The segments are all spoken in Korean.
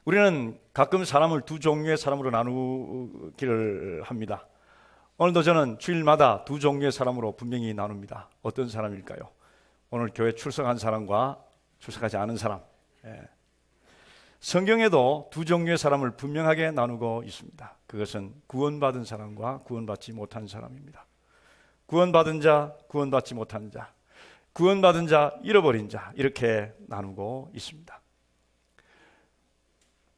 우리는 가끔 사람을 두 종류의 사람으로 나누기를 합니다. 오늘도 저는 주일마다 두 종류의 사람으로 분명히 나눕니다. 어떤 사람일까요? 오늘 교회 출석한 사람과 출석하지 않은 사람. 성경에도 두 종류의 사람을 분명하게 나누고 있습니다. 그것은 구원받은 사람과 구원받지 못한 사람입니다. 구원받은 자, 구원받지 못한 자, 구원받은 자, 잃어버린 자, 이렇게 나누고 있습니다.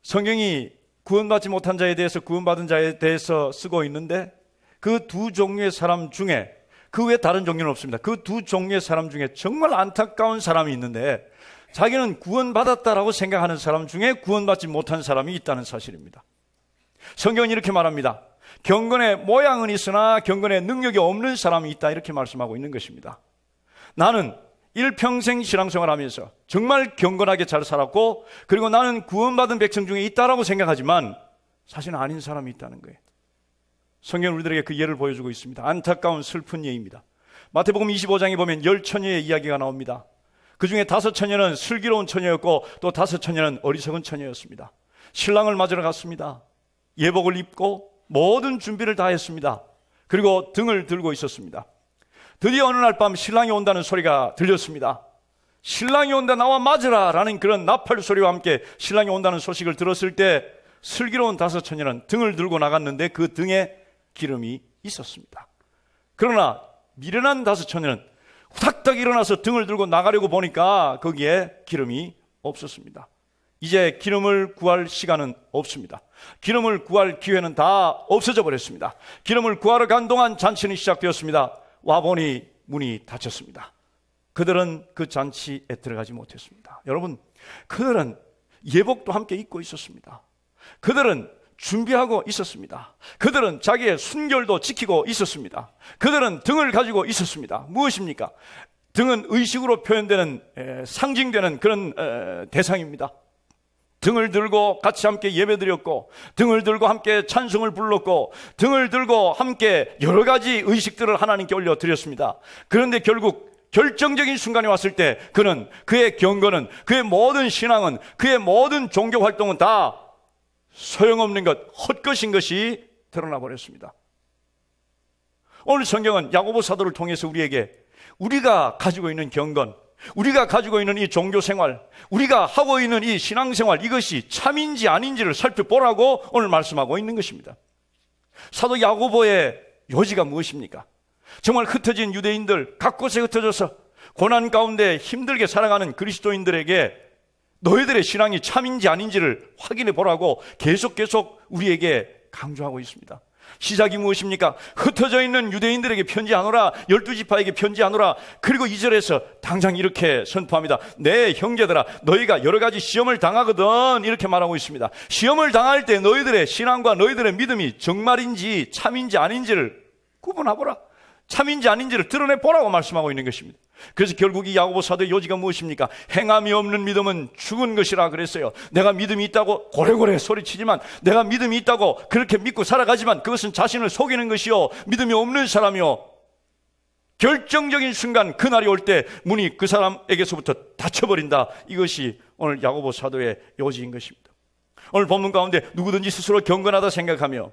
성경이 구원받지 못한 자에 대해서 구원받은 자에 대해서 쓰고 있는데 그 두 종류의 사람 중에, 그 외에 다른 종류는 없습니다. 그 두 종류의 사람 중에 정말 안타까운 사람이 있는데 자기는 구원받았다라고 생각하는 사람 중에 구원받지 못한 사람이 있다는 사실입니다. 성경은 이렇게 말합니다. 경건의 모양은 있으나 경건의 능력이 없는 사람이 있다, 이렇게 말씀하고 있는 것입니다. 나는 일평생 신앙생활하면서 정말 경건하게 잘 살았고, 그리고 나는 구원받은 백성 중에 있다라고 생각하지만 사실은 아닌 사람이 있다는 거예요. 성경은 우리들에게 그 예를 보여주고 있습니다. 안타까운 슬픈 예입니다. 마태복음 25장에 보면 10처녀의 이야기가 나옵니다. 그 중에 5처녀는 슬기로운 처녀였고 또 5처녀는 어리석은 처녀였습니다. 신랑을 맞으러 갔습니다. 예복을 입고 모든 준비를 다 했습니다. 그리고 등을 들고 있었습니다. 드디어 어느 날 밤 신랑이 온다는 소리가 들렸습니다. 신랑이 온다, 나와 맞으라 라는 그런 나팔 소리와 함께 신랑이 온다는 소식을 들었을 때 슬기로운 5처녀는 등을 들고 나갔는데 그 등에 기름이 있었습니다. 그러나 미련한 5처녀는 후닥닥 일어나서 등을 들고 나가려고 보니까 거기에 기름이 없었습니다. 이제 기름을 구할 시간은 없습니다. 기름을 구할 기회는 다 없어져 버렸습니다. 기름을 구하러 간 동안 잔치는 시작되었습니다. 와보니 문이 닫혔습니다. 그들은 그 잔치에 들어가지 못했습니다. 여러분, 그들은 예복도 함께 입고 있었습니다. 그들은 준비하고 있었습니다. 그들은 자기의 순결도 지키고 있었습니다. 그들은 등을 가지고 있었습니다. 무엇입니까? 등은 의식으로 표현되는, 상징되는 그런 대상입니다. 등을 들고 같이 함께 예배드렸고, 등을 들고 함께 찬송을 불렀고, 등을 들고 함께 여러 가지 의식들을 하나님께 올려드렸습니다. 그런데 결국 결정적인 순간이 왔을 때 그는, 그의 경건은, 그의 모든 신앙은, 그의 모든 종교 활동은 다 소용없는 것, 헛것인 것이 드러나 버렸습니다. 오늘 성경은 야고보 사도를 통해서 우리에게 우리가 가지고 있는 경건, 우리가 가지고 있는 이 종교생활, 우리가 하고 있는 이 신앙생활, 이것이 참인지 아닌지를 살펴보라고 오늘 말씀하고 있는 것입니다. 사도 야고보의 요지가 무엇입니까? 정말 흩어진 유대인들, 각 곳에 흩어져서 고난 가운데 힘들게 살아가는 그리스도인들에게 너희들의 신앙이 참인지 아닌지를 확인해 보라고 계속 우리에게 강조하고 있습니다. 시작이 무엇입니까? 흩어져 있는 유대인들에게 편지하노라, 12지파에게 편지하노라. 그리고 2절에서 당장 이렇게 선포합니다. 내 형제들아, 너희가 여러 가지 시험을 당하거든, 이렇게 말하고 있습니다. 시험을 당할 때 너희들의 신앙과 너희들의 믿음이 정말인지 참인지 아닌지를 구분하보라, 참인지 아닌지를 드러내보라고 말씀하고 있는 것입니다. 그래서 결국 이 야고보 사도의 요지가 무엇입니까? 행함이 없는 믿음은 죽은 것이라 그랬어요. 내가 믿음이 있다고 고래고래 소리치지만, 내가 믿음이 있다고 그렇게 믿고 살아가지만 그것은 자신을 속이는 것이요, 믿음이 없는 사람이요, 결정적인 순간 그날이 올 때 문이 그 사람에게서부터 닫혀버린다. 이것이 오늘 야고보 사도의 요지인 것입니다. 오늘 본문 가운데 누구든지 스스로 경건하다 생각하며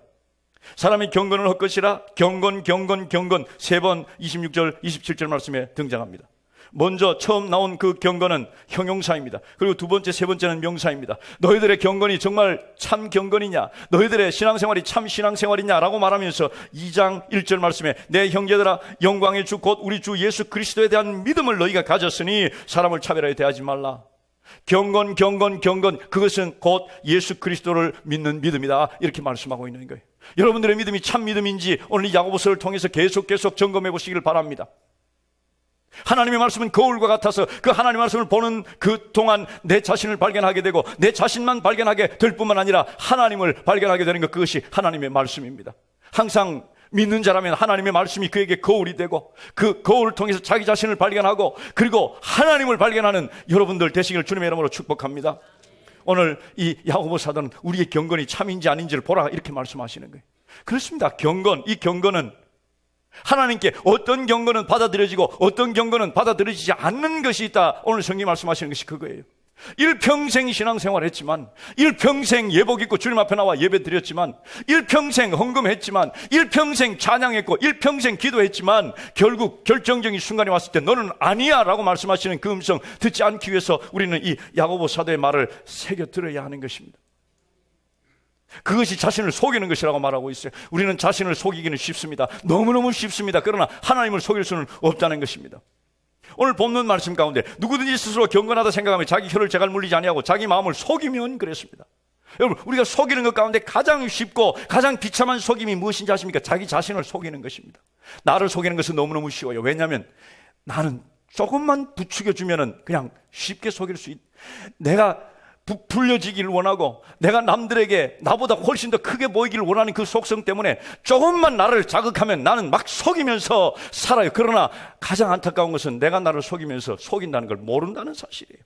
사람이 경건을 헛것이라 경건 3번 26절 27절 말씀에 등장합니다. 먼저 처음 나온 그 경건은 형용사입니다. 그리고 두 번째, 세 번째는 명사입니다. 너희들의 경건이 정말 참 경건이냐, 너희들의 신앙생활이 참 신앙생활이냐 라고 말하면서 2장 1절 말씀에 내 형제들아, 영광의 주 곧 우리 주 예수 그리스도에 대한 믿음을 너희가 가졌으니 사람을 차별하여 대하지 말라. 경건, 그것은 곧 예수 그리스도를 믿는 믿음이다, 이렇게 말씀하고 있는 거예요. 여러분들의 믿음이 참 믿음인지 오늘 이 야고보서를 통해서 계속 점검해 보시길 바랍니다. 하나님의 말씀은 거울과 같아서 그 하나님의 말씀을 보는 그 동안 내 자신을 발견하게 되고, 내 자신만 발견하게 될 뿐만 아니라 하나님을 발견하게 되는 것, 그것이 하나님의 말씀입니다. 항상 믿는 자라면 하나님의 말씀이 그에게 거울이 되고, 그 거울을 통해서 자기 자신을 발견하고 그리고 하나님을 발견하는 여러분들 되시기를 주님의 이름으로 축복합니다. 오늘 이 야고보 사도는 우리의 경건이 참인지 아닌지를 보라, 이렇게 말씀하시는 거예요. 그렇습니다. 경건, 이 경건은 하나님께 어떤 경건은 받아들여지고 어떤 경건은 받아들여지지 않는 것이 있다. 오늘 성경이 말씀하시는 것이 그거예요. 일평생 신앙생활 했지만, 일평생 예복 입고 주님 앞에 나와 예배 드렸지만, 일평생 헌금했지만, 일평생 찬양했고, 일평생 기도했지만, 결국 결정적인 순간이 왔을 때 너는 아니야 라고 말씀하시는 그 음성 듣지 않기 위해서 우리는 이 야고보 사도의 말을 새겨 들어야 하는 것입니다. 그것이 자신을 속이는 것이라고 말하고 있어요. 우리는 자신을 속이기는 쉽습니다. 너무너무 쉽습니다. 그러나 하나님을 속일 수는 없다는 것입니다. 오늘 본문 말씀 가운데 누구든지 스스로 경건하다 생각하면 자기 혀를 재갈 물리지 아니하고 자기 마음을 속이면 그랬습니다. 여러분, 우리가 속이는 것 가운데 가장 쉽고 가장 비참한 속임이 무엇인지 아십니까? 자기 자신을 속이는 것입니다. 나를 속이는 것은 너무너무 쉬워요. 왜냐하면 나는 조금만 부추겨주면 그냥 쉽게 속일 수 내가 부풀려지기를 원하고 내가 남들에게 나보다 훨씬 더 크게 보이기를 원하는 그 속성 때문에 조금만 나를 자극하면 나는 막 속이면서 살아요. 그러나 가장 안타까운 것은 내가 나를 속이면서 속인다는 걸 모른다는 사실이에요.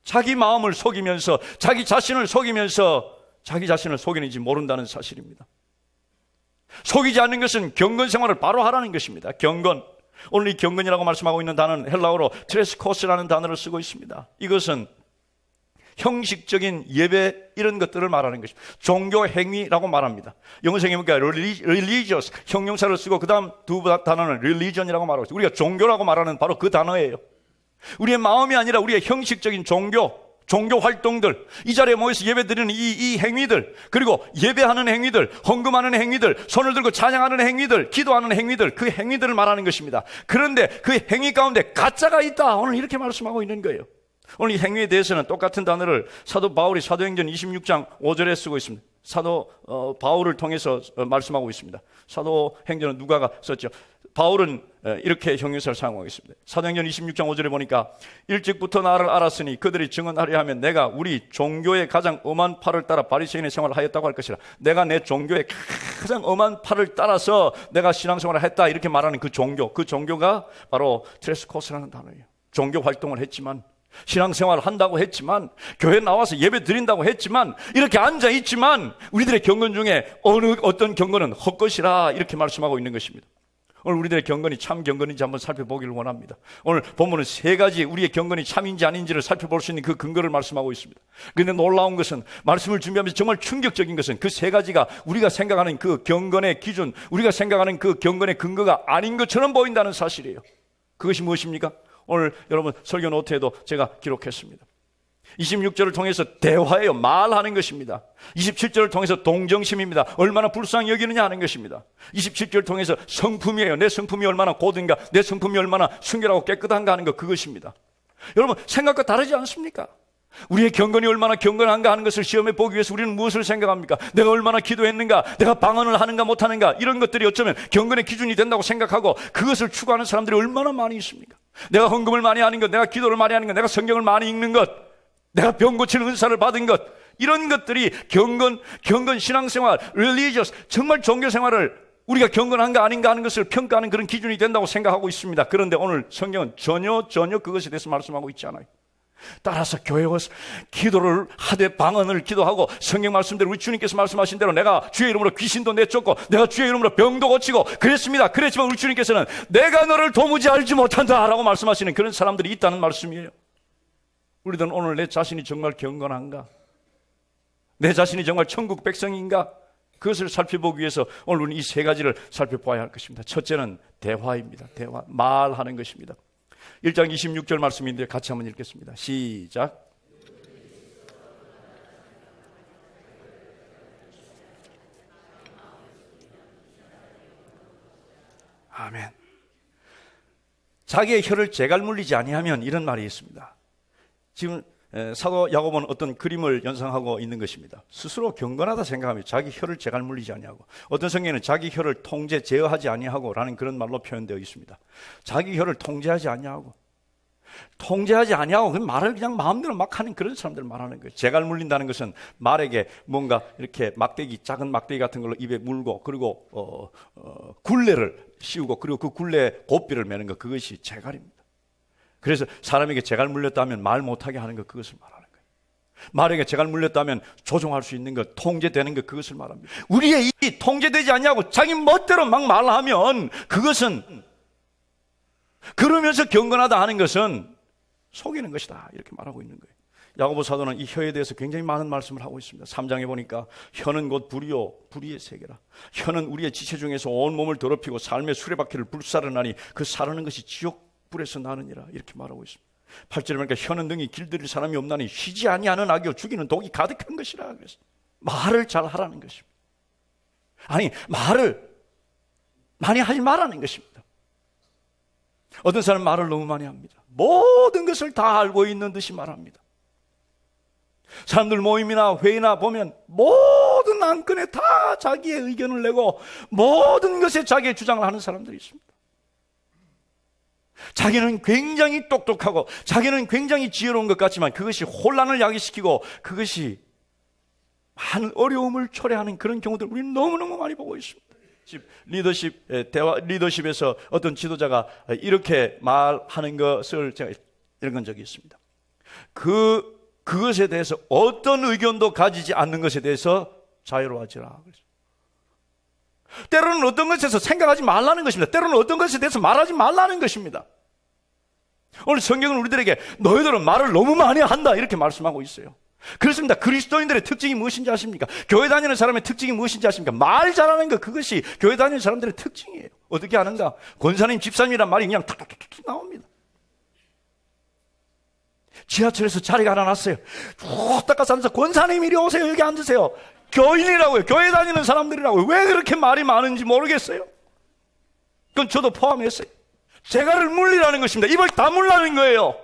자기 마음을 속이면서 자기 자신을 속이면서 자기 자신을 속이는지 모른다는 사실입니다. 속이지 않는 것은 경건 생활을 바로 하라는 것입니다. 경건. 오늘 이 경건이라고 말씀하고 있는 단어는 헬라어로 트레스코스라는 단어를 쓰고 있습니다. 이것은 형식적인 예배 이런 것들을 말하는 것입니다. 종교 행위라고 말합니다. 영어성에 보니까 religious 형용사를 쓰고 그 다음 두 단어는 religion이라고 말하고 있습니다. 우리가 종교라고 말하는 바로 그 단어예요. 우리의 마음이 아니라 우리의 형식적인 종교 활동들, 이 자리에 모여서 예배 드리는 이 행위들, 그리고 예배하는 행위들, 헌금하는 행위들, 손을 들고 찬양하는 행위들, 기도하는 행위들, 그 행위들을 말하는 것입니다. 그런데 그 행위 가운데 가짜가 있다. 오늘 이렇게 말씀하고 있는 거예요. 오늘 이 행위에 대해서는 똑같은 단어를 사도 바울이 사도행전 26장 5절에 쓰고 있습니다. 사도 바울을 통해서 말씀하고 있습니다. 사도행전은 누가가 썼죠. 바울은 이렇게 형용사를 사용하고 있습니다. 사도행전 26장 5절에 보니까 일찍부터 나를 알았으니 그들이 증언하려 하면 내가 우리 종교의 가장 엄한 팔을 따라 바리새인의 생활을 하였다고 할 것이라. 내가 내 종교의 가장 엄한 팔을 따라서 내가 신앙생활을 했다 이렇게 말하는 그 종교가 바로 트레스코스라는 단어예요. 종교 활동을 했지만, 신앙생활을 한다고 했지만, 교회 나와서 예배 드린다고 했지만, 이렇게 앉아있지만 우리들의 경건 중에 어떤 경건은 헛것이라 이렇게 말씀하고 있는 것입니다. 오늘 우리들의 경건이 참 경건인지 한번 살펴보기를 원합니다. 오늘 본문은 세 가지 우리의 경건이 참인지 아닌지를 살펴볼 수 있는 그 근거를 말씀하고 있습니다. 그런데 놀라운 것은, 말씀을 준비하면서 정말 충격적인 것은 그 세 가지가 우리가 생각하는 그 경건의 기준, 우리가 생각하는 그 경건의 근거가 아닌 것처럼 보인다는 사실이에요. 그것이 무엇입니까? 오늘 여러분 설교 노트에도 제가 기록했습니다. 26절을 통해서 대화예요. 말하는 것입니다. 27절을 통해서 동정심입니다. 얼마나 불쌍히 여기느냐 하는 것입니다. 27절을 통해서 성품이에요. 내 성품이 얼마나 고든가, 내 성품이 얼마나 순결하고 깨끗한가 하는 것, 그것입니다. 여러분, 생각과 다르지 않습니까? 우리의 경건이 얼마나 경건한가 하는 것을 시험해 보기 위해서 우리는 무엇을 생각합니까? 내가 얼마나 기도했는가, 내가 방언을 하는가 못하는가, 이런 것들이 어쩌면 경건의 기준이 된다고 생각하고 그것을 추구하는 사람들이 얼마나 많이 있습니까? 내가 헌금을 많이 하는 것, 내가 기도를 많이 하는 것, 내가 성경을 많이 읽는 것, 내가 병 고치는 은사를 받은 것, 이런 것들이 경건 신앙생활, religious, 정말 종교생활을 우리가 경건한가 아닌가 하는 것을 평가하는 그런 기준이 된다고 생각하고 있습니다. 그런데 오늘 성경은 전혀 그것에 대해서 말씀하고 있지 않아요. 따라서 교회 와서 기도를 하되 방언을 기도하고 성경 말씀대로 우리 주님께서 말씀하신 대로 내가 주의 이름으로 귀신도 내쫓고 내가 주의 이름으로 병도 고치고 그랬습니다. 그랬지만 우리 주님께서는 내가 너를 도무지 알지 못한다 라고 말씀하시는 그런 사람들이 있다는 말씀이에요. 우리들은 오늘 내 자신이 정말 경건한가, 내 자신이 정말 천국 백성인가, 그것을 살펴보기 위해서 오늘 우리는 이 세 가지를 살펴봐야 할 것입니다. 첫째는 대화입니다. 대화, 말하는 것입니다. 1장 26절 말씀인데 같이 한번 읽겠습니다. 시작. 아멘. 자기의 혀를 재갈 물리지 아니하면, 이런 말이 있습니다. 지금 사도 야고보는 어떤 그림을 연상하고 있는 것입니다. 스스로 경건하다 생각하며 자기 혀를 재갈 물리지 아니하고, 어떤 성경에는 자기 혀를 통제 제어하지 아니하고 라는 그런 말로 표현되어 있습니다. 자기 혀를 통제하지 아니하고 그 말을 그냥 마음대로 막 하는 그런 사람들을 말하는 거예요. 재갈 물린다는 것은 말에게 뭔가 이렇게 막대기, 작은 막대기 같은 걸로 입에 물고, 그리고 굴레를 씌우고, 그리고 그 굴레에 고삐를 매는 것, 그것이 재갈입니다. 그래서 사람에게 재갈 물렸다면 말 못하게 하는 것, 그것을 말하는 거예요. 말에게 재갈 물렸다면 조종할 수 있는 것, 통제되는 것, 그것을 말합니다. 우리의 입이 통제되지 않냐고 자기 멋대로 막 말하면, 그것은, 그러면서 경건하다 하는 것은 속이는 것이다. 이렇게 말하고 있는 거예요. 야고보 사도는 이 혀에 대해서 굉장히 많은 말씀을 하고 있습니다. 3장에 보니까 혀는 곧 불이요 불의의 세계라. 혀는 우리의 지체 중에서 온 몸을 더럽히고 삶의 수레바퀴를 불사르나니 그 사르는 것이 지옥불에서 나느니라. 이렇게 말하고 있습니다. 8절에 보니까 혀는 능히 길들일 사람이 없나니 쉬지 아니하는 악이요 죽이는 독이 가득한 것이라. 그래서 말을 잘 하라는 것입니다. 아니, 말을 많이 하지 말라는 것입니다. 어떤 사람은 말을 너무 많이 합니다. 모든 것을 다 알고 있는 듯이 말합니다. 사람들 모임이나 회의나 보면 모든 안건에 다 자기의 의견을 내고 모든 것에 자기의 주장을 하는 사람들이 있습니다. 자기는 굉장히 똑똑하고 자기는 굉장히 지혜로운 것 같지만 그것이 혼란을 야기시키고 그것이 많은 어려움을 초래하는 그런 경우들 우리는 너무너무 많이 보고 있습니다. 리더십에서 어떤 지도자가 이렇게 말하는 것을 제가 읽은 적이 있습니다. 그것에 대해서 어떤 의견도 가지지 않는 것에 대해서 자유로워하지라. 때로는 어떤 것에서 생각하지 말라는 것입니다. 때로는 어떤 것에 대해서 말하지 말라는 것입니다. 오늘 성경은 우리들에게 너희들은 말을 너무 많이 한다 이렇게 말씀하고 있어요. 그렇습니다. 그리스도인들의 특징이 무엇인지 아십니까? 교회 다니는 사람의 특징이 무엇인지 아십니까? 말 잘하는 것, 그것이 교회 다니는 사람들의 특징이에요. 어떻게 하는가? 권사님, 집사님이란 말이 그냥 탁탁탁 나옵니다. 지하철에서 자리가 하나 났어요. 쭉 닦아서 앉아서 권사님 이리 오세요. 여기 앉으세요. 교인이라고요. 교회 다니는 사람들이라고요. 왜 그렇게 말이 많은지 모르겠어요. 그건 저도 포함했어요. 재갈을 물리라는 것입니다. 입을 다물라는 거예요.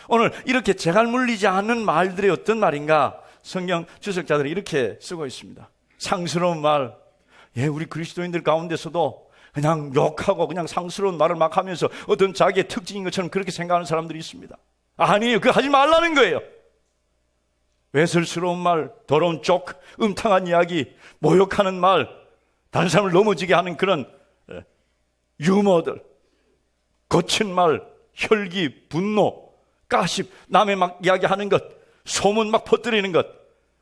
오늘 이렇게 재갈 물리지 않는 말들이 어떤 말인가? 성경 주석자들이 이렇게 쓰고 있습니다. 상스러운 말. 예, 우리 그리스도인들 가운데서도 그냥 욕하고 그냥 상스러운 말을 막 하면서 어떤 자기의 특징인 것처럼 그렇게 생각하는 사람들이 있습니다. 아니에요. 그거 하지 말라는 거예요. 외설스러운 말, 더러운 쪽, 음탕한 이야기, 모욕하는 말, 다른 사람을 넘어지게 하는 그런 유머들, 거친 말, 혈기, 분노, 가십, 남의 막 이야기하는 것, 소문 막 퍼뜨리는 것,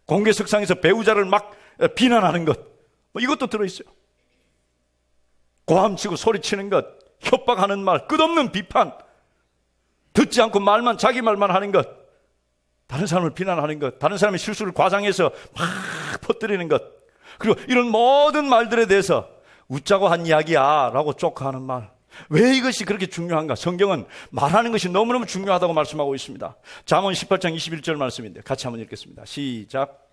공개석상에서 배우자를 막 비난하는 것, 이것도 들어있어요. 고함치고 소리치는 것, 협박하는 말, 끝없는 비판, 듣지 않고 말만 자기 말만 하는 것, 다른 사람을 비난하는 것, 다른 사람의 실수를 과장해서 막 퍼뜨리는 것, 그리고 이런 모든 말들에 대해서 웃자고 한 이야기야 라고 쪼크하는 말. 왜 이것이 그렇게 중요한가? 성경은 말하는 것이 너무너무 중요하다고 말씀하고 있습니다. 잠언 18장 21절 말씀인데 같이 한번 읽겠습니다. 시작.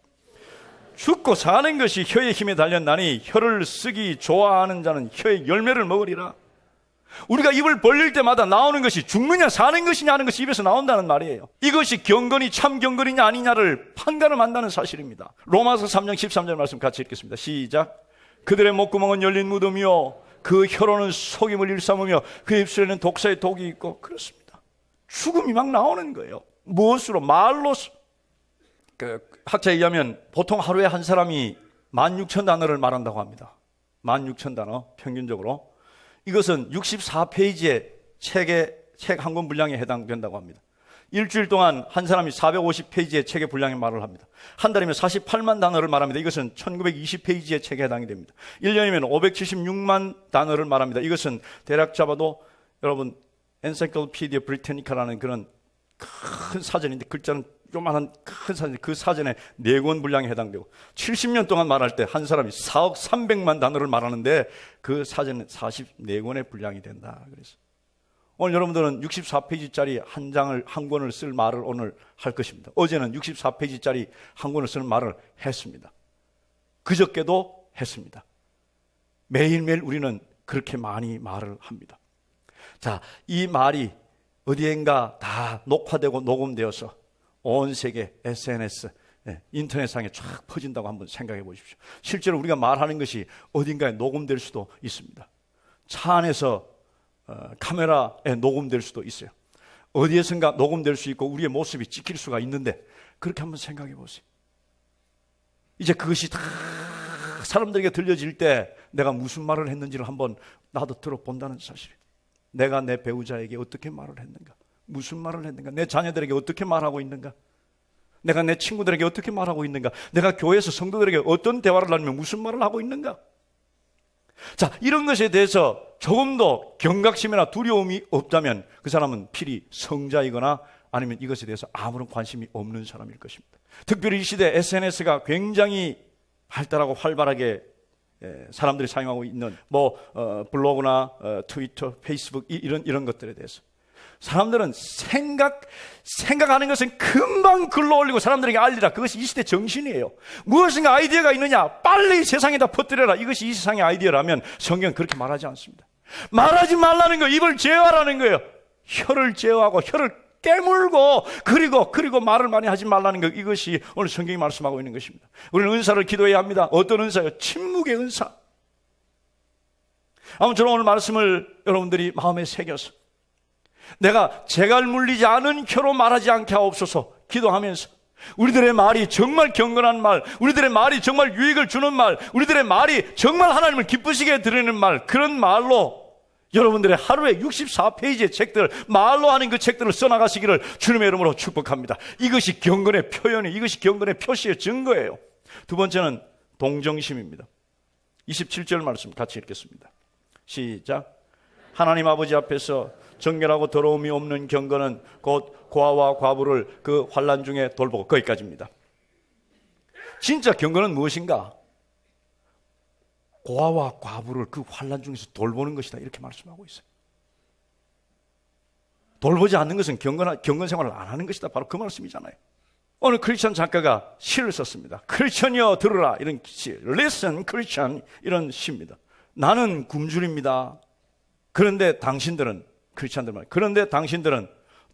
죽고 사는 것이 혀의 힘에 달렸나니 혀를 쓰기 좋아하는 자는 혀의 열매를 먹으리라. 우리가 입을 벌릴 때마다 나오는 것이 죽느냐 사는 것이냐 하는 것이 입에서 나온다는 말이에요. 이것이 경건이 참 경건이냐 아니냐를 판가름한다는 사실입니다. 로마서 3장 13절 말씀 같이 읽겠습니다. 시작. 그들의 목구멍은 열린 무덤이요 그 혀로는 속임을 일삼으며 그 입술에는 독사의 독이 있고. 그렇습니다. 죽음이 막 나오는 거예요. 무엇으로? 말로서. 학자에 의하면 보통 하루에 한 사람이 16,000단어를 말한다고 합니다. 16,000단어 평균적으로. 이것은 64페이지의 책 한 권 분량에 해당된다고 합니다. 일주일 동안 한 사람이 450페이지의 책의 분량의 말을 합니다. 한 달이면 48만 단어를 말합니다. 이것은 1920페이지의 책에 해당이 됩니다. 1년이면 576만 단어를 말합니다. 이것은 대략 잡아도 여러분 엔사이클로피디아 브리타니카라는 그런 큰 사전인데 글자는 요만한 큰 사전, 그 사전에 4권 분량에 해당되고 70년 동안 말할 때 한 사람이 4억 300만 단어를 말하는데 그 사전은 44권의 분량이 된다. 그래서 오늘 여러분들은 64페이지짜리 한 권을 쓸 말을 오늘 할 것입니다. 어제는 64페이지짜리 한 권을 쓸 말을 했습니다. 그저께도 했습니다. 매일매일 우리는 그렇게 많이 말을 합니다. 자, 이 말이 어디엔가 다 녹화되고 녹음되어서 온 세계 SNS, 인터넷상에 쫙 퍼진다고 한번 생각해 보십시오. 실제로 우리가 말하는 것이 어딘가에 녹음될 수도 있습니다. 차 안에서 카메라에 녹음될 수도 있어요. 어디에선가 녹음될 수 있고 우리의 모습이 찍힐 수가 있는데 그렇게 한번 생각해 보세요. 이제 그것이 다 사람들에게 들려질 때 내가 무슨 말을 했는지를 한번 나도 들어본다는 사실이에요. 내가 내 배우자에게 어떻게 말을 했는가? 무슨 말을 했는가? 내 자녀들에게 어떻게 말하고 있는가? 내가 내 친구들에게 어떻게 말하고 있는가? 내가 교회에서 성도들에게 어떤 대화를 나누며 무슨 말을 하고 있는가? 자, 이런 것에 대해서 조금도 경각심이나 두려움이 없다면 그 사람은 필히 성자이거나 아니면 이것에 대해서 아무런 관심이 없는 사람일 것입니다. 특별히 이 시대 SNS가 굉장히 발달하고 활발하게 사람들이 사용하고 있는 블로그나 트위터, 페이스북 이런 것들에 대해서 사람들은 생각하는 것은 금방 글로 올리고 사람들에게 알리라. 그것이 이 시대 정신이에요. 무엇인가 아이디어가 있느냐, 빨리 세상에다 퍼뜨려라. 이것이 이 세상의 아이디어라면 성경은 그렇게 말하지 않습니다. 말하지 말라는 거, 입을 제어하라는 거예요. 혀를 제어하고 혀를 깨물고 그리고 말을 많이 하지 말라는 것, 이것이 오늘 성경이 말씀하고 있는 것입니다. 우리는 은사를 기도해야 합니다. 어떤 은사요? 침묵의 은사. 아무쪼록 오늘 말씀을 여러분들이 마음에 새겨서 내가 재갈 물리지 않은 혀로 말하지 않게 하옵소서 기도하면서 우리들의 말이 정말 경건한 말, 우리들의 말이 정말 유익을 주는 말, 우리들의 말이 정말 하나님을 기쁘시게 드리는 말, 그런 말로 여러분들의 하루에 64페이지의 책들, 말로 하는 그 책들을 써나가시기를 주님의 이름으로 축복합니다. 이것이 경건의 표현이, 이것이 경건의 표시의 증거예요. 두 번째는 동정심입니다. 27절 말씀 같이 읽겠습니다. 시작. 하나님 아버지 앞에서 정결하고 더러움이 없는 경건은 곧 고아와 과부를 그 환난 중에 돌보고, 거기까지입니다. 진짜 경건은 무엇인가? 고아와 과부를 그 환난 중에서 돌보는 것이다, 이렇게 말씀하고 있어요. 돌보지 않는 것은 경건 생활을 안 하는 것이다, 바로 그 말씀이잖아요. 어느 크리스천 작가가 시를 썼습니다. 크리스천이여 들으라, 이런 시, Listen Christian, 이런 시입니다. 나는 굶주립니다. 그런데 당신들은, 크리스천들 말, 그런데 당신들은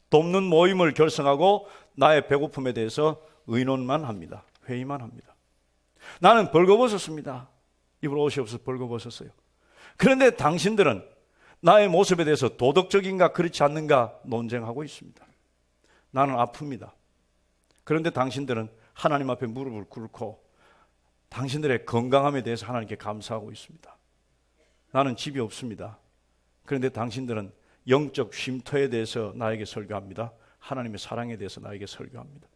돕는 모임을 결성하고 나의 배고픔에 대해서 의논만 합니다. 회의만 합니다. 나는 벌거벗었습니다. 입을 옷이 없어서 벌거벗었어요. 그런데 당신들은 나의 모습에 대해서 도덕적인가 그렇지 않는가 논쟁하고 있습니다. 나는 아픕니다. 그런데 당신들은 하나님 앞에 무릎을 꿇고 당신들의 건강함에 대해서 하나님께 감사하고 있습니다. 나는 집이 없습니다. 그런데 당신들은 영적 쉼터에 대해서 나에게 설교합니다. 하나님의 사랑에 대해서 나에게 설교합니다.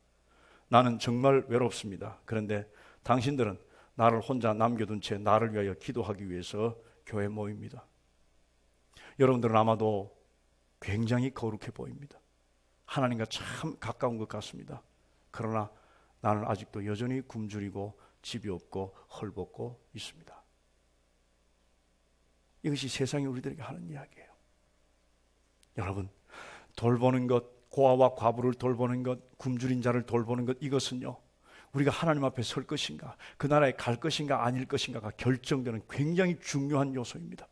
나는 정말 외롭습니다. 그런데 당신들은 나를 혼자 남겨둔 채 나를 위하여 기도하기 위해서 교회 모입니다. 여러분들은 아마도 굉장히 거룩해 보입니다. 하나님과 참 가까운 것 같습니다. 그러나 나는 아직도 여전히 굶주리고 집이 없고 헐벗고 있습니다. 이것이 세상이 우리들에게 하는 이야기예요. 여러분, 돌보는 것, 고아와 과부를 돌보는 것, 굶주린 자를 돌보는 것, 이것은요, 우리가 하나님 앞에 설 것인가, 그 나라에 갈 것인가 아닐 것인가가 결정되는 굉장히 중요한 요소입니다.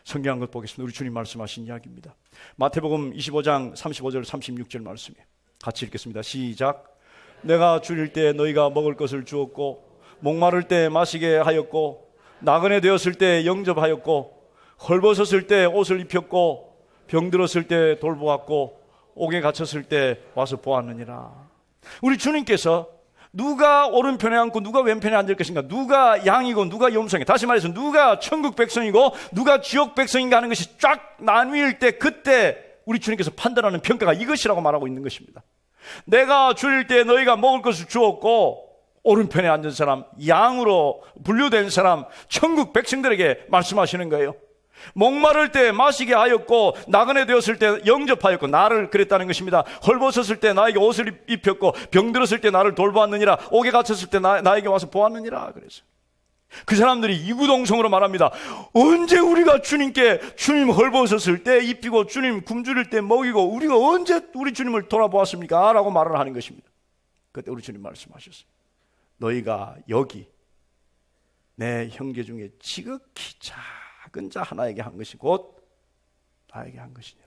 성경 한 것 보겠습니다. 우리 주님 말씀하신 이야기입니다. 마태복음 25장 35절 36절 말씀이에요. 같이 읽겠습니다. 시작. 내가 줄일 때 너희가 먹을 것을 주었고, 목마를 때 마시게 하였고, 나그네 되었을 때 영접하였고, 헐벗었을 때 옷을 입혔고, 병들었을 때 돌보았고, 옥에 갇혔을 때 와서 보았느니라. 우리 주님께서 누가 오른편에 앉고 누가 왼편에 앉을 것인가, 누가 양이고 누가 염소인가, 다시 말해서 누가 천국 백성이고 누가 지옥 백성인가 하는 것이 쫙 나뉠 때, 그때 우리 주님께서 판단하는 평가가 이것이라고 말하고 있는 것입니다. 내가 줄일 때 너희가 먹을 것을 주었고, 오른편에 앉은 사람, 양으로 분류된 사람, 천국 백성들에게 말씀하시는 거예요. 목마를 때 마시게 하였고, 나그네 되었을 때 영접하였고, 나를 그랬다는 것입니다. 헐벗었을 때 나에게 옷을 입혔고, 병들었을 때 나를 돌보았느니라. 옥에 갇혔을 때 나에게 와서 보았느니라. 그래서 그 사람들이 이구동성으로 말합니다. 언제 우리가 주님께, 주님 헐벗었을 때 입히고 주님 굶주릴 때 먹이고, 우리가 언제 우리 주님을 돌아보았습니까? 라고 말을 하는 것입니다. 그때 우리 주님 말씀하셨어요. 너희가 여기 내 형제 중에 지극히 작은 자 하나에게 한 것이 곧 나에게 한 것이니라.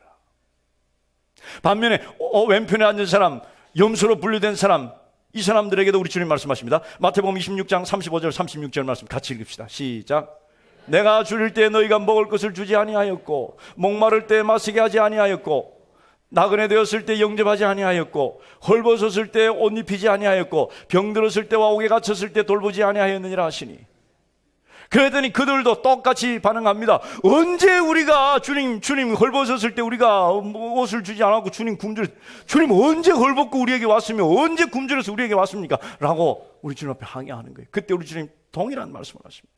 반면에 왼편에 앉은 사람, 염소로 분류된 사람, 이 사람들에게도 우리 주님 말씀하십니다. 마태복음 26장 35절 36절 말씀 같이 읽읍시다. 시작. 내가 줄일 때 너희가 먹을 것을 주지 아니하였고, 목마를 때 마시게 하지 아니하였고, 나그네 되었을 때 영접하지 아니하였고, 헐벗었을 때 옷 입히지 아니하였고, 병들었을 때와 옥에 갇혔을 때 돌보지 아니하였느니라 하시니. 그랬더니 그들도 똑같이 반응합니다. 언제 우리가 주님 헐벗었을 때 우리가 옷을 주지 않았고, 주님 언제 헐벗고 우리에게 왔으며 언제 굶주려서 우리에게 왔습니까? 라고 우리 주님 앞에 항의하는 거예요. 그때 우리 주님 동일한 말씀을 하십니다.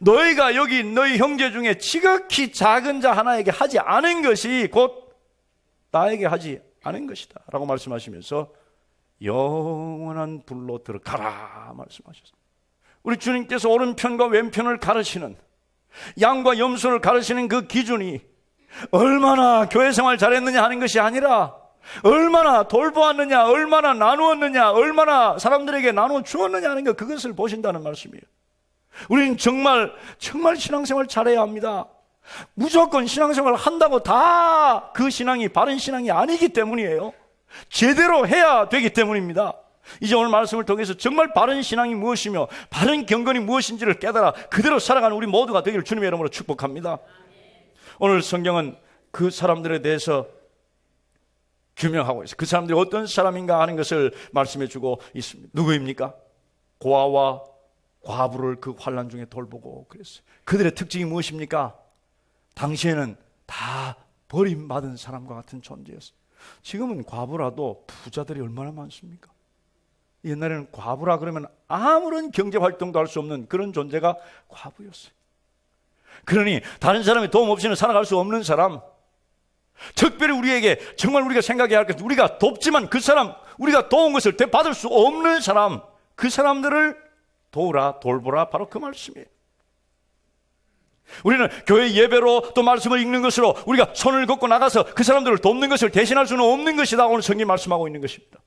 너희가 여기 너희 형제 중에 지극히 작은 자 하나에게 하지 않은 것이 곧 나에게 하지 않은 것이다 라고 말씀하시면서 영원한 불로 들어가라 말씀하셨습니다. 우리 주님께서 오른편과 왼편을 가르치는, 양과 염소를 가르치는 그 기준이 얼마나 교회 생활 잘했느냐 하는 것이 아니라 얼마나 돌보았느냐, 얼마나 나누었느냐, 얼마나 사람들에게 나누어 주었느냐 하는 것, 그것을 보신다는 말씀이에요. 우리는 정말 신앙생활 잘해야 합니다. 무조건 신앙생활을 한다고 다 그 신앙이 바른 신앙이 아니기 때문이에요. 제대로 해야 되기 때문입니다. 이제 오늘 말씀을 통해서 정말 바른 신앙이 무엇이며 바른 경건이 무엇인지를 깨달아 그대로 살아가는 우리 모두가 되기를 주님의 이름으로 축복합니다. 오늘 성경은 그 사람들에 대해서 규명하고 있어요. 그 사람들이 어떤 사람인가 하는 것을 말씀해 주고 있습니다. 누구입니까? 고아와 과부를 그 환난 중에 돌보고 그랬어요. 그들의 특징이 무엇입니까? 당시에는 다 버림받은 사람과 같은 존재였어요. 지금은 과부라도 부자들이 얼마나 많습니까? 옛날에는 과부라 그러면 아무런 경제활동도 할 수 없는 그런 존재가 과부였어요. 그러니 다른 사람의 도움 없이는 살아갈 수 없는 사람, 특별히 우리에게 정말 우리가 생각해야 할 것은 우리가 돕지만 그 사람, 우리가 도운 것을 되받을 수 없는 사람, 그 사람들을 도우라, 돌보라, 바로 그 말씀이에요. 우리는 교회 예배로 또 말씀을 읽는 것으로 우리가 손을 걷고 나가서 그 사람들을 돕는 것을 대신할 수는 없는 것이다. 오늘 성경이 말씀하고 있는 것입니다.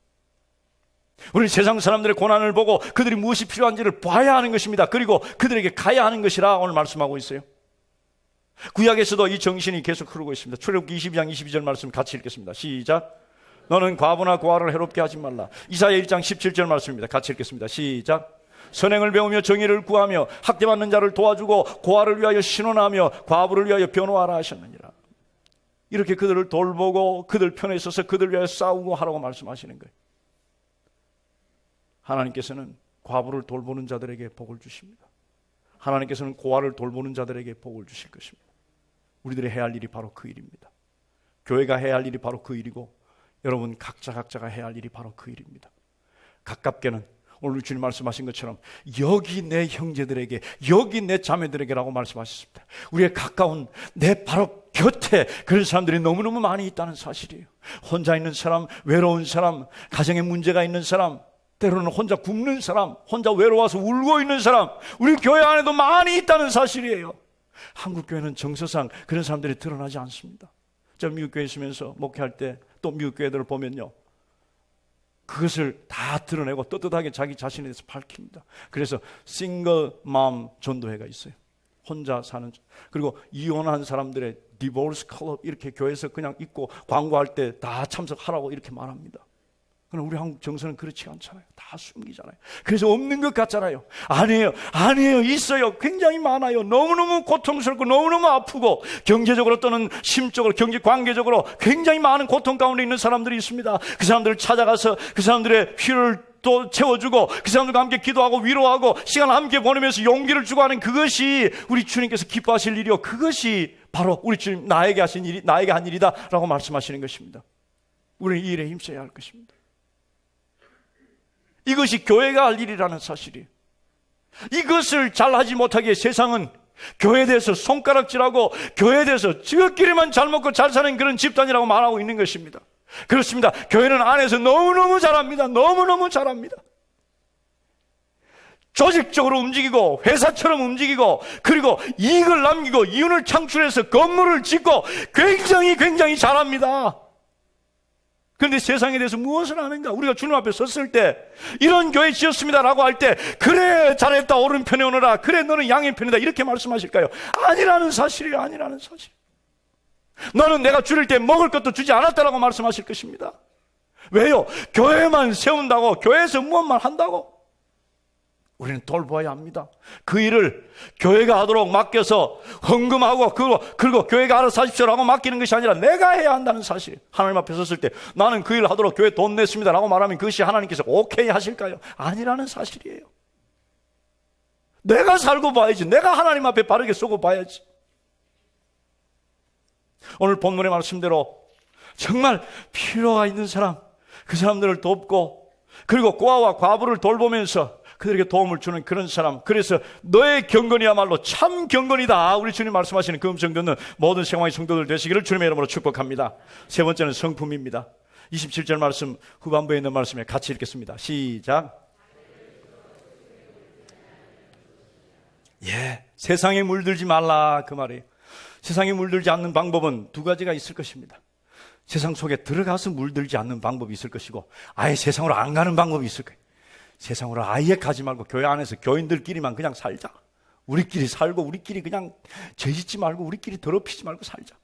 우리는 세상 사람들의 고난을 보고 그들이 무엇이 필요한지를 봐야 하는 것입니다. 그리고 그들에게 가야 하는 것이라 오늘 말씀하고 있어요. 구약에서도 이 정신이 계속 흐르고 있습니다. 출애굽기 22장 22절 말씀 같이 읽겠습니다. 시작. 너는 과부나 고아를 해롭게 하지 말라. 이사야 1장 17절 말씀입니다. 같이 읽겠습니다. 시작. 선행을 배우며 정의를 구하며 학대받는 자를 도와주고 고아를 위하여 신원하며 과부를 위하여 변호하라 하셨느니라. 이렇게 그들을 돌보고 그들 편에 서서 그들 위하여 싸우고 하라고 말씀하시는 거예요. 하나님께서는 과부를 돌보는 자들에게 복을 주십니다. 하나님께서는 고아를 돌보는 자들에게 복을 주실 것입니다. 우리들이 해야 할 일이 바로 그 일입니다. 교회가 해야 할 일이 바로 그 일이고 여러분 각자가 해야 할 일이 바로 그 일입니다. 가깝게는 오늘 주님 말씀하신 것처럼 여기 내 형제들에게, 여기 내 자매들에게라고 말씀하셨습니다. 우리의 가까운 내 바로 곁에 그런 사람들이 너무너무 많이 있다는 사실이에요. 혼자 있는 사람, 외로운 사람, 가정에 문제가 있는 사람, 때로는 혼자 굶는 사람, 혼자 외로워서 울고 있는 사람, 우리 교회 안에도 많이 있다는 사실이에요. 한국 교회는 정서상 그런 사람들이 드러나지 않습니다. 제가 미국 교회에 있으면서 목회할 때 또 미국 교회들을 보면요, 그것을 다 드러내고 떳떳하게 자기 자신에 대해서 밝힙니다. 그래서 싱글맘 전도회가 있어요. 혼자 사는, 그리고 이혼한 사람들의 디보스 클럽 이렇게 교회에서 그냥 있고 광고할 때 다 참석하라고 이렇게 말합니다. 그러나 우리 한국 정서는 그렇지 않잖아요. 다 숨기잖아요. 그래서 없는 것 같잖아요. 아니에요. 있어요. 굉장히 많아요. 너무너무 고통스럽고 너무너무 아프고 경제적으로 또는 심적으로, 경제 관계적으로 굉장히 많은 고통 가운데 있는 사람들이 있습니다. 그 사람들을 찾아가서 그 사람들의 필요를 또 채워주고 그 사람들과 함께 기도하고 위로하고 시간을 함께 보내면서 용기를 주고 하는 그것이 우리 주님께서 기뻐하실 일이요, 그것이 바로 우리 주님 나에게 하신 일이, 나에게 한 일이다 라고 말씀하시는 것입니다. 우리는 이 일에 힘써야 할 것입니다. 이것이 교회가 할 일이라는 사실이에요. 이것을 잘하지 못하기에 세상은 교회에 대해서 손가락질하고 교회에 대해서 지극끼리만 잘 먹고 잘 사는 그런 집단이라고 말하고 있는 것입니다. 그렇습니다. 교회는 안에서 너무너무 잘합니다. 너무너무 잘합니다. 조직적으로 움직이고 회사처럼 움직이고 그리고 이익을 남기고 이윤을 창출해서 건물을 짓고 굉장히 잘합니다. 그런데 세상에 대해서 무엇을 아는가? 우리가 주님 앞에 섰을 때 이런 교회 지었습니다라고 할 때 그래 잘했다, 오른편에 오너라, 그래 너는 양의 편이다 이렇게 말씀하실까요? 아니라는 사실이에요. 아니라는 사실. 너는 내가 줄일 때 먹을 것도 주지 않았다라고 말씀하실 것입니다. 왜요? 교회만 세운다고, 교회에서 무엇만 한다고? 우리는 돌보아야 합니다. 그 일을 교회가 하도록 맡겨서 헌금하고 그리고 교회가 알아서 하십시오라고 맡기는 것이 아니라 내가 해야 한다는 사실. 하나님 앞에 섰을 때 나는 그 일을 하도록 교회 돈 냈습니다 라고 말하면 그것이 하나님께서 오케이 하실까요? 아니라는 사실이에요. 내가 살고 봐야지. 내가 하나님 앞에 바르게 쏘고 봐야지. 오늘 본문의 말씀대로 정말 필요가 있는 사람, 그 사람들을 돕고 그리고 고아와 과부를 돌보면서 그들에게 도움을 주는 그런 사람. 그래서 너의 경건이야말로 참 경건이다. 우리 주님 말씀하시는 그 음성 듣는 모든 생활의 성도들 되시기를 주님의 이름으로 축복합니다. 세 번째는 성품입니다. 27절 말씀 후반부에 있는 말씀에 같이 읽겠습니다. 시작. 세상에 물들지 말라 그 말이에요. 세상에 물들지 않는 방법은 두 가지가 있을 것입니다. 세상 속에 들어가서 물들지 않는 방법이 있을 것이고, 아예 세상으로 안 가는 방법이 있을 거예요. 세상으로 아예 가지 말고 교회 안에서 교인들끼리만 그냥 살자. 우리끼리 살고 우리끼리 그냥 죄짓지 말고 우리끼리 더럽히지 말고 살자.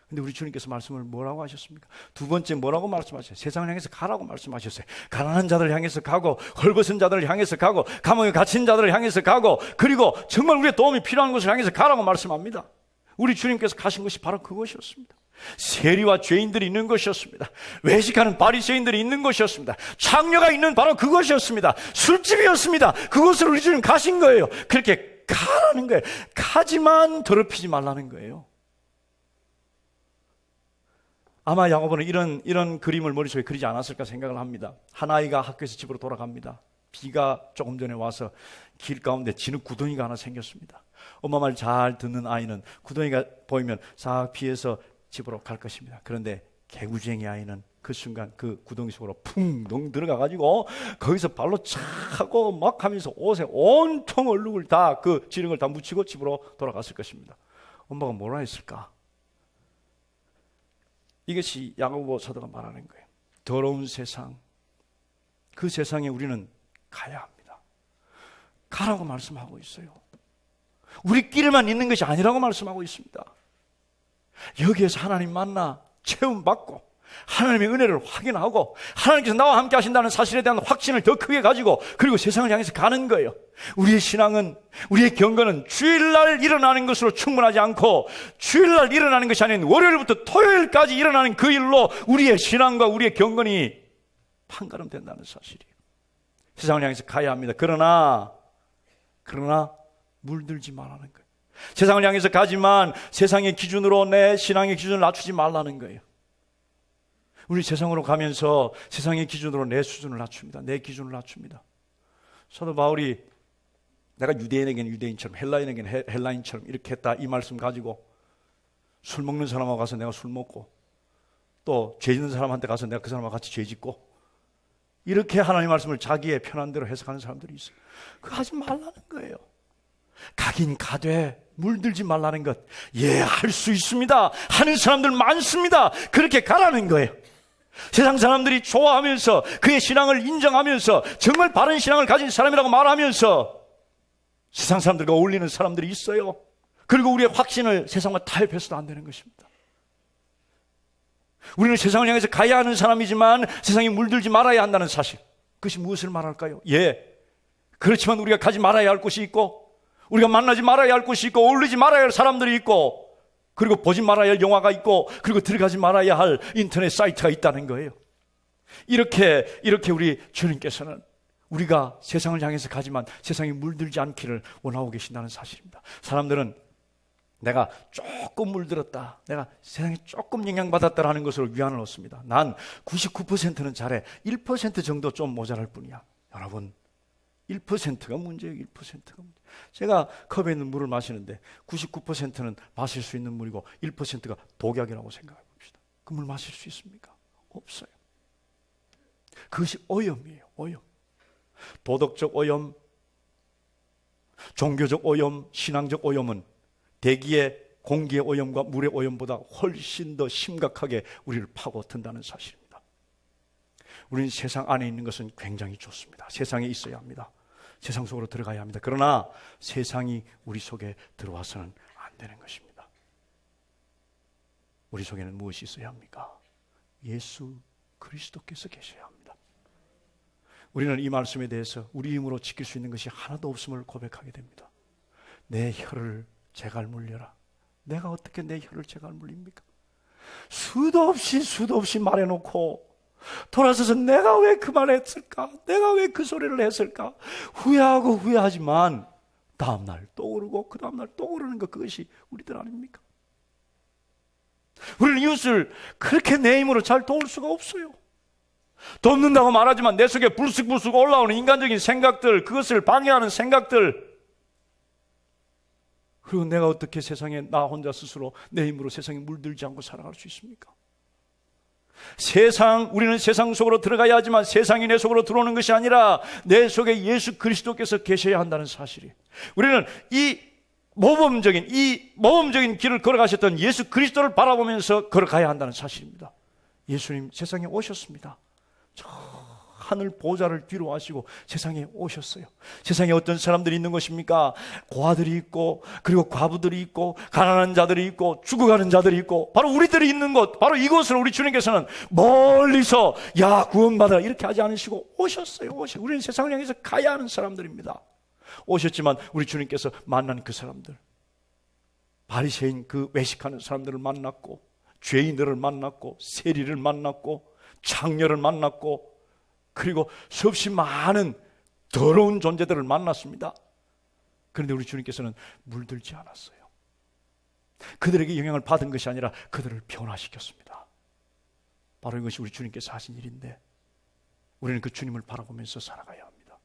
근데 우리 주님께서 말씀을 뭐라고 하셨습니까? 두 번째 뭐라고 말씀하셨어요? 세상을 향해서 가라고 말씀하셨어요. 가난한 자들을 향해서 가고, 헐벗은 자들을 향해서 가고, 감옥에 갇힌 자들을 향해서 가고, 그리고 정말 우리의 도움이 필요한 곳을 향해서 가라고 말씀합니다. 우리 주님께서 가신 것이 바로 그것이었습니다. 세리와 죄인들이 있는 것이었습니다. 외식하는 바리새인들이 있는 것이었습니다. 창녀가 있는 바로 그것이었습니다. 술집이었습니다. 그곳으로 우리 주님 가신 거예요. 그렇게 가라는 거예요. 가지만 더럽히지 말라는 거예요. 아마 야고보는 이런 그림을 머릿속에 그리지 않았을까 생각을 합니다. 한 아이가 학교에서 집으로 돌아갑니다. 비가 조금 전에 와서 길 가운데 진흙 구덩이가 하나 생겼습니다. 엄마 말 잘 듣는 아이는 구덩이가 보이면 싹 피해서 집으로 갈 것입니다. 그런데 개구쟁이 아이는 그 순간 그 구덩이 속으로 풍덩 들어가가지고 거기서 발로 차고 막 하면서 옷에 온통 얼룩을 다 그 지렁을 다 묻히고 집으로 돌아갔을 것입니다. 엄마가 뭐라 했을까? 이것이 야고보 사도가 말하는 거예요. 더러운 세상, 그 세상에 우리는 가야 합니다. 가라고 말씀하고 있어요. 우리끼리만 있는 것이 아니라고 말씀하고 있습니다. 여기에서 하나님 만나 체험받고 하나님의 은혜를 확인하고 하나님께서 나와 함께 하신다는 사실에 대한 확신을 더 크게 가지고, 그리고 세상을 향해서 가는 거예요. 우리의 신앙은, 우리의 경건은 주일날 일어나는 것으로 충분하지 않고, 주일날 일어나는 것이 아닌 월요일부터 토요일까지 일어나는 그 일로 우리의 신앙과 우리의 경건이 판가름 된다는 사실이에요. 세상을 향해서 가야 합니다. 그러나 물들지 말라는 거예요. 세상을 향해서 가지만 세상의 기준으로 내 신앙의 기준을 낮추지 말라는 거예요. 우리 세상으로 가면서 세상의 기준으로 내 수준을 낮춥니다. 내 기준을 낮춥니다. 사도 바울이 내가 유대인에게는 유대인처럼 헬라인에게는 헬라인처럼 이렇게 했다, 이 말씀 가지고 술 먹는 사람하고 가서 내가 술 먹고, 또 죄 짓는 사람한테 가서 내가 그 사람하고 같이 죄 짓고, 이렇게 하나님 말씀을 자기의 편한 대로 해석하는 사람들이 있어요. 그거 하지 말라는 거예요. 가긴 가되 물들지 말라는 것, 할 수 있습니다 하는 사람들 많습니다. 그렇게 가라는 거예요. 세상 사람들이 좋아하면서 그의 신앙을 인정하면서 정말 바른 신앙을 가진 사람이라고 말하면서 세상 사람들과 어울리는 사람들이 있어요. 그리고 우리의 확신을 세상과 타협해서도 안 되는 것입니다. 우리는 세상을 향해서 가야 하는 사람이지만 세상에 물들지 말아야 한다는 사실, 그것이 무엇을 말할까요? 그렇지만 우리가 가지 말아야 할 곳이 있고, 우리가 만나지 말아야 할 곳이 있고, 어울리지 말아야 할 사람들이 있고, 그리고 보지 말아야 할 영화가 있고, 그리고 들어가지 말아야 할 인터넷 사이트가 있다는 거예요. 이렇게 우리 주님께서는 우리가 세상을 향해서 가지만 세상에 물들지 않기를 원하고 계신다는 사실입니다. 사람들은 내가 조금 물들었다, 내가 세상에 조금 영향받았다라는 것으로 위안을 얻습니다. 난 99%는 잘해, 1% 정도 좀 모자랄 뿐이야. 여러분, 1%가 문제예요. 1%가 문제. 제가 컵에 있는 물을 마시는데 99%는 마실 수 있는 물이고 1%가 독약이라고 생각해 봅시다. 그 물 마실 수 있습니까? 없어요. 그것이 오염이에요. 오염. 도덕적 오염, 종교적 오염, 신앙적 오염은 대기의 공기의 오염과 물의 오염보다 훨씬 더 심각하게 우리를 파고든다는 사실입니다. 우리는 세상 안에 있는 것은 굉장히 좋습니다. 세상에 있어야 합니다. 세상 속으로 들어가야 합니다. 그러나 세상이 우리 속에 들어와서는 안 되는 것입니다. 우리 속에는 무엇이 있어야 합니까? 예수 그리스도께서 계셔야 합니다. 우리는 이 말씀에 대해서 우리 힘으로 지킬 수 있는 것이 하나도 없음을 고백하게 됩니다. 내 혀를 제갈 물려라. 내가 어떻게 내 혀를 제갈 물립니까? 수도 없이 말해놓고 돌아서서 내가 왜 그 말을 했을까? 내가 왜 그 소리를 했을까? 후회하고 후회하지만 다음날 또 오르고 그 다음날 또 오르는 것, 그것이 우리들 아닙니까? 우리는 이웃을 그렇게 내 힘으로 잘 도울 수가 없어요. 돕는다고 말하지만 내 속에 불쑥불쑥 올라오는 인간적인 생각들, 그것을 방해하는 생각들, 그리고 내가 어떻게 세상에 나 혼자 스스로 내 힘으로 세상에 물들지 않고 살아갈 수 있습니까? 우리는 세상 속으로 들어가야 하지만 세상이 내 속으로 들어오는 것이 아니라 내 속에 예수 그리스도께서 계셔야 한다는 사실이, 우리는 이 모범적인 길을 걸어가셨던 예수 그리스도를 바라보면서 걸어가야 한다는 사실입니다. 예수님 세상에 오셨습니다. 저 하늘 보좌를 뒤로 하시고 세상에 오셨어요. 세상에 어떤 사람들이 있는 것입니까? 고아들이 있고, 그리고 과부들이 있고, 가난한 자들이 있고, 죽어가는 자들이 있고, 바로 우리들이 있는 곳, 바로 이곳을 우리 주님께서는 멀리서 야 구원받아라 이렇게 하지 않으시고 오셨어요. 우리는 세상을 향해서 가야 하는 사람들입니다. 오셨지만 우리 주님께서 만난 그 사람들, 바리새인 그 외식하는 사람들을 만났고, 죄인들을 만났고, 세리를 만났고, 창녀를 만났고, 그리고 수없이 많은 더러운 존재들을 만났습니다. 그런데 우리 주님께서는 물들지 않았어요. 그들에게 영향을 받은 것이 아니라 그들을 변화시켰습니다. 바로 이것이 우리 주님께서 하신 일인데, 우리는 그 주님을 바라보면서 살아가야 합니다.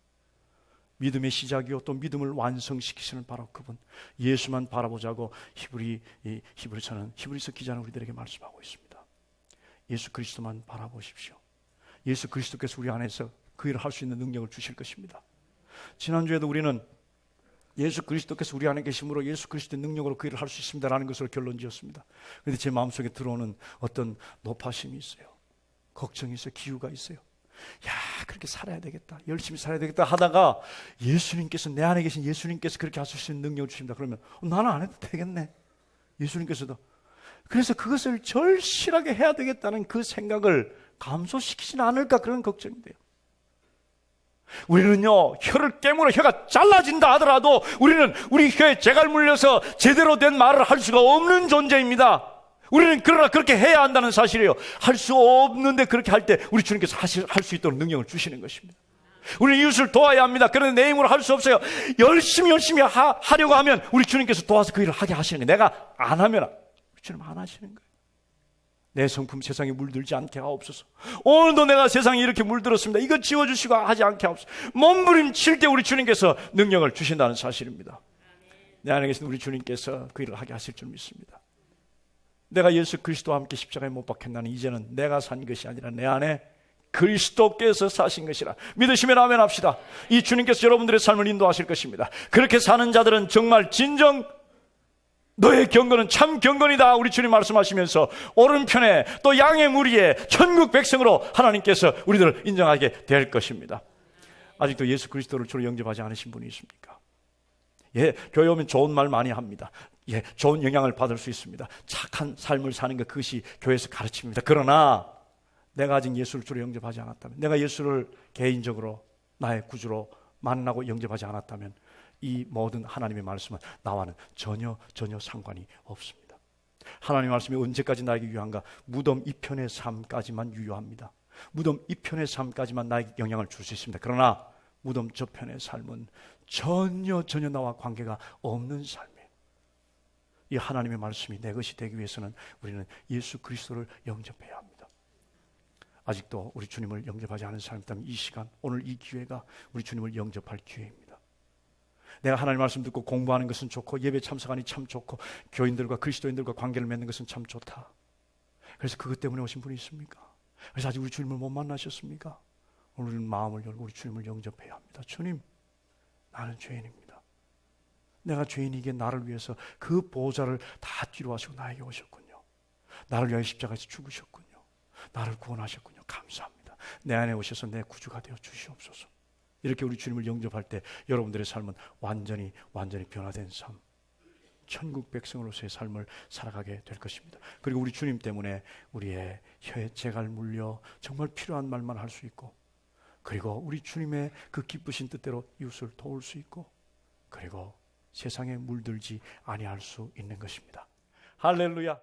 믿음의 시작이요 또 믿음을 완성시키시는 바로 그분 예수만 바라보자고 히브리서 기자는 우리들에게 말씀하고 있습니다. 예수 그리스도만 바라보십시오. 예수 그리스도께서 우리 안에서 그 일을 할 수 있는 능력을 주실 것입니다. 지난주에도 우리는 예수 그리스도께서 우리 안에 계심으로 예수 그리스도의 능력으로 그 일을 할 수 있습니다라는 것으로 결론 지었습니다. 그런데 제 마음속에 들어오는 어떤 노파심이 있어요. 걱정이 있어요. 기우가 있어요. 야, 그렇게 살아야 되겠다, 열심히 살아야 되겠다 하다가 예수님께서, 내 안에 계신 예수님께서 그렇게 하실 수 있는 능력을 주십니다. 그러면 나는 안 해도 되겠네. 예수님께서도. 그래서 그것을 절실하게 해야 되겠다는 그 생각을 감소시키지는 않을까, 그런 걱정이 돼요. 우리는요, 혀를 깨물어 혀가 잘라진다 하더라도 우리는 우리 혀에 재갈 물려서 제대로 된 말을 할 수가 없는 존재입니다. 우리는 그러나 그렇게 해야 한다는 사실이에요. 할 수 없는데 그렇게 할 때 우리 주님께서 할 수 있도록 능력을 주시는 것입니다. 우리는 이웃을 도와야 합니다. 그런데 내 힘으로 할 수 없어요. 열심히 하려고 하면 우리 주님께서 도와서 그 일을 하게 하시는 거예요. 내가 안 하면 우리 주님 안 하시는 거예요. 내 성품 세상에 물들지 않게 하옵소서. 오늘도 내가 세상에 이렇게 물들었습니다. 이거 지워주시고 하지 않게 하옵소서. 몸부림칠 때 우리 주님께서 능력을 주신다는 사실입니다. 내 안에 계신 우리 주님께서 그 일을 하게 하실 줄 믿습니다. 내가 예수 그리스도와 함께 십자가에 못 박혔나니 이제는 내가 산 것이 아니라 내 안에 그리스도께서 사신 것이라 믿으시면 아멘 합시다. 이 주님께서 여러분들의 삶을 인도하실 것입니다. 그렇게 사는 자들은 정말 진정 너의 경건은 참 경건이다, 우리 주님 말씀하시면서 오른편에 또 양의 무리에 천국 백성으로 하나님께서 우리들을 인정하게 될 것입니다. 아직도 예수 그리스도를 주로 영접하지 않으신 분이 있습니까? 예, 교회 오면 좋은 말 많이 합니다. 예, 좋은 영향을 받을 수 있습니다. 착한 삶을 사는 것, 그것이 교회에서 가르칩니다. 그러나 내가 아직 예수를 주로 영접하지 않았다면, 내가 예수를 개인적으로 나의 구주로 만나고 영접하지 않았다면 이 모든 하나님의 말씀은 나와는 전혀 상관이 없습니다. 하나님의 말씀이 언제까지 나에게 유효한가? 무덤 이편의 삶까지만 유효합니다. 무덤 이편의 삶까지만 나에게 영향을 줄 수 있습니다. 그러나 무덤 저편의 삶은 전혀 나와 관계가 없는 삶이에요. 이 하나님의 말씀이 내 것이 되기 위해서는 우리는 예수 그리스도를 영접해야 합니다. 아직도 우리 주님을 영접하지 않은 사람이라면 이 시간, 오늘 이 기회가 우리 주님을 영접할 기회입니다. 내가 하나님 말씀 듣고 공부하는 것은 좋고, 예배 참석하니 참 좋고, 교인들과 그리스도인들과 관계를 맺는 것은 참 좋다. 그래서 그것 때문에 오신 분이 있습니까? 그래서 아직 우리 주님을 못 만나셨습니까? 오늘은 마음을 열고 우리 주님을 영접해야 합니다. 주님, 나는 죄인입니다. 내가 죄인이기에 나를 위해서 그 보좌를 다 뒤로 하시고 나에게 오셨군요. 나를 위하여 십자가에서 죽으셨군요. 나를 구원하셨군요. 감사합니다. 내 안에 오셔서 내 구주가 되어 주시옵소서. 이렇게 우리 주님을 영접할 때 여러분들의 삶은 완전히 변화된 삶, 천국 백성으로서의 삶을 살아가게 될 것입니다. 그리고 우리 주님 때문에 우리의 혀에 재갈 물려 정말 필요한 말만 할 수 있고, 그리고 우리 주님의 그 기쁘신 뜻대로 이웃을 도울 수 있고, 그리고 세상에 물들지 아니할 수 있는 것입니다. 할렐루야.